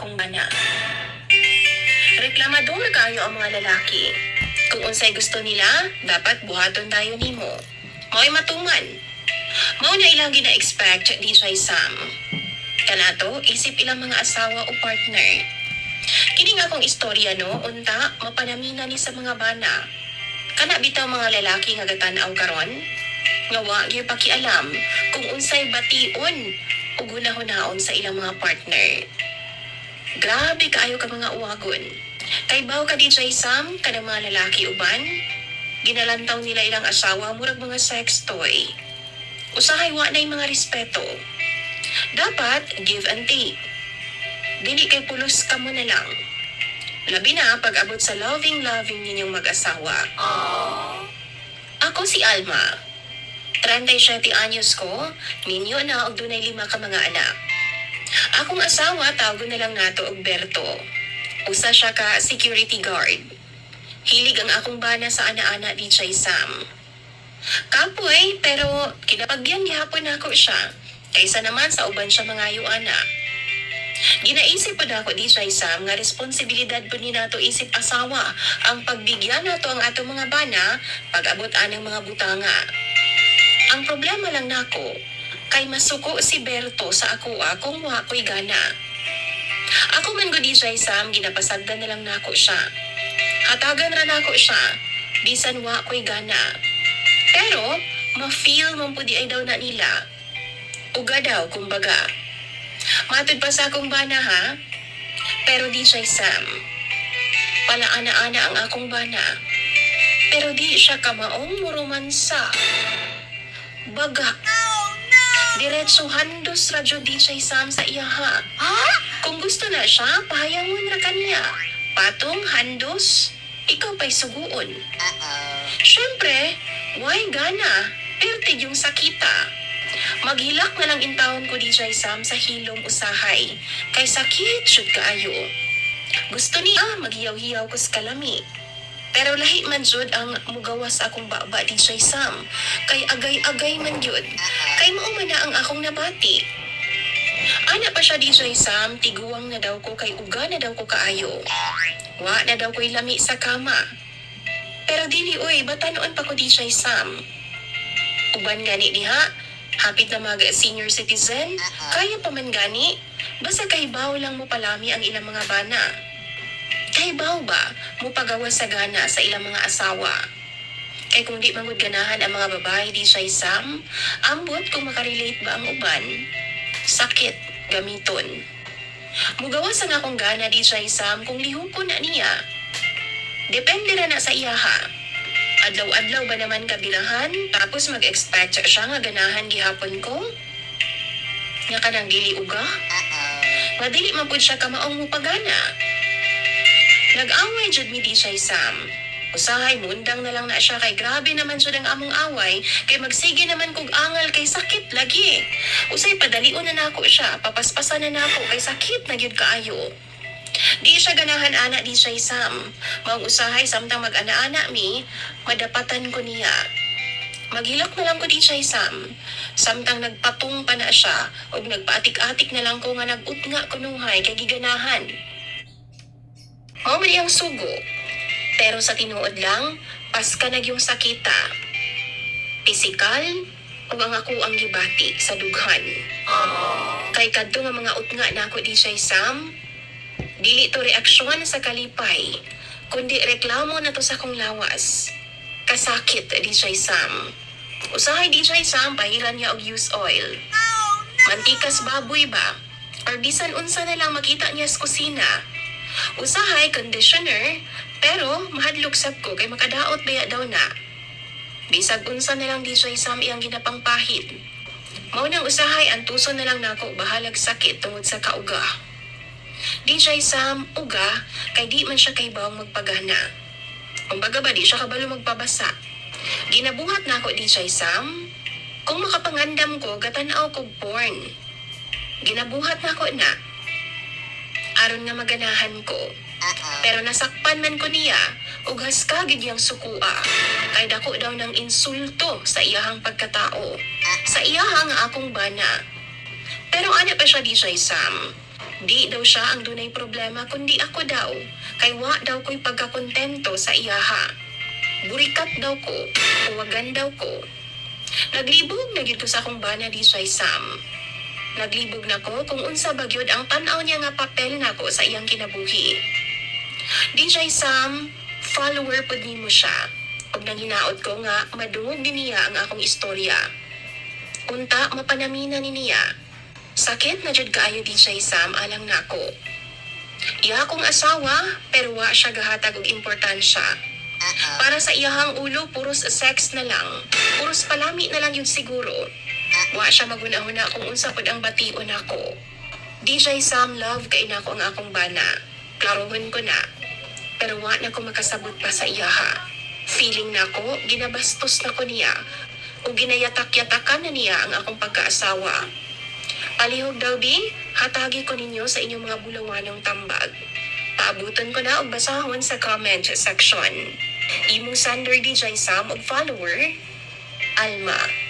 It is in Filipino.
akong bana. Reklamador kayo ang mga lalaki. Kung unsay gusto nila, dapat buhaton tayo nimo. Mao'y matuman. Mao na ilang gina-expect DJ Sam. Kanato, isip ilang mga asawa o partner. Kini nga akong istorya no, unta, mapanamina ni sa mga bana. Kana bitaw mga lalaki nga gatanaw karon, nga wa gyud pakialam kung unsay bation o gunahon sa ilang mga partner. Grabe kaayo ka mga uwagon. Kay baw ka DJ Sam, kanang mga lalaki uban, ginalantaw nila ilang asawa murag mga sex toy. Usahay wa nay mga respeto. Dapat give and take. Dili kay pulos ka mo na lang. Labi na pag-abot sa loving ninyong mag-asawa. Ako si Alma. 37 anyos ko, ninyo na og dunay 5 ka mga anak. Akong asawa, tawag na lang nato og Berto. Usa siya ka security guard. Hilig ang akong bana sa ana-ana DJ Sam. Kapoy, pero kinapagyan gihapon nako siya. Kaysa naman sa uban siya mga ana. Ginaisip po na ako DJ Sam nga responsibilidad po ni nato isip asawa ang pagbigyan nato ang ato mga bana pag-abot anang mga butanga. Ang problema lang nako, kay masuko si Berto sa ako kung wa ko'y gana. Ako man go DJ Sam, ginapasagdan na lang nako siya. Hatagan ra nako siya, bisan wa ko'y gana. Pero, ma-feel man po di ay daw na nila. Uga daw, kumbaga. Matod pa sa akong bana ha, pero DJ Sam, palaana-ana ang akong bana. Pero di siya kamaong muromansa. Baga. Diretso handos radyo DJ Sam sa iya ha. Kung gusto na siya, pahayangon ra kaniya. Patong handos, ikaw pa'y suguon. Syempre, why gana? Perte yung sakita. Maghilak na lang intawon ko DJ Sam sa hilom usahay. Kay sakit syud kaayo. Gusto niya maghiyaw-hiyaw ko sa kalami. Pero lahi man jud ang mugawas akong baba DJ Sam. Kay agay-agay man jud. Kay mao man na ang akong nabati. Ana pa siya DJ Sam, tiguwang na daw ko kay uga na daw ko kaayo. Wa na daw ko'y lami sa kama. Pero dili oy, batanon pa ko DJ Sam. Uban gani diha, hapit na mga senior citizen, kaya pa man gani, basta kahibaw lang mo palami ang ilang mga bana. Kahibaw ba, mo pagawa sa gana sa ilang mga asawa. Kay kung di mangud ganahan ang mga babae di siya Sam, ambot kung makarelate ba ang uban, sakit, gamiton. Mugawas ang akong gana di siya Sam kung lihukon na niya. Depende na sa iya ha. Adlaw-adlaw ba naman kabilahan, tapos mag-expect siya nga ganahan gihapon ko? Nga ka nang dili uga? Madili man pud siya kamaong mupagana. Nag-away jud mi di siya Sam. Usahay mundang na lang na siya kay grabe naman jud ang among away kay magsige naman kog angal kay sakit lagi. Usay padalion na nako siya, papaspasan na nako kay sakit na gyud kaayo. Di siya ganahan ana di siya Sam. Maong usahay samtang mag-ana-ana mi, madapatan ko niya. Maghilak na lang ko di siya Sam. Samtang nagpatong pa na siya ug nagpaatik-atik na lang ko nga nag-utnga kunuhay kay giganahan. Mao man iyang sugo. Pero sa tinuod lang, paska na yung sakita. Pisikal, o ang ako ang gibati sa dughan. Kay kadto nga mga utnga na ako di siya Sam, dili to reaksyon sa kalipay, kundi reklamo na to sa kong lawas. Kasakit di siya Sam. Usahay di siya Sam, pahiran niya og use oil. Mantikas baboy ba? Or bisan unsa na lang makita niya sa kusina. Usahay conditioner, pero mahadlok sab ko kay makadaot baya daw na. Bisag unsa na lang di siya Sam iyang ginapangpahid. Mao nang usahay ang tuson na lang nako bahalag sakit tungod sa kauga. DJ Sam, uga, kay di man siya kay bawang magpagana. Kumbaga ba di siya kabalo magpabasa. Ginabuhat na ako DJ Sam. Kung makapangandam ko, gatanaw ko porn. Ginabuhat na ako na. Aron nga maganahan ko. Pero nasakpan man ko niya, ug haskagid yang sukua. Kay dako daw ng insulto sa iyahang pagkatao. Sa iyahang akong bana. Pero ano pa siya DJ Sam? Di daw siya ang dunay problema kundi ako daw. Kay wa daw ko'y pagkakontento sa iyaha. Burikat daw ko, huwagan daw ko. Naglibog na gyud ko sa akong bana di Sam. Naglibog na ko kung unsa ba gyud ang tan-aw niya nga papel nako sa iyang kinabuhi. DJ Sam, follower pod nimo siya. Og nanginaot ko nga madungog din niya ang akong istorya. Unta mapanamina ni niya. Sakit na jud kaayo DJ Sam alang nako. Iya akong asawa pero wa siya gahatag og importansya. Para sa iyahang ulo puros sex na lang. Puros palami na lang yun siguro. Wa siya magunahuna kung unsa pod ang bation nako. DJ Sam, love kay nako ang akong bana. Klarohon ko na. Pero wa na ko makasabot pa sa iyaha. Feeling nako ginabastos na ko niya. O ginayatak-yatakan na niya ang akong pagkaasawa. Palihog daw di, hatagi ko ninyo sa inyong mga bulawanong tambag. Paabuton ko na og basahon sa comment section. Imong Sander DJ Sam og follower, Alma.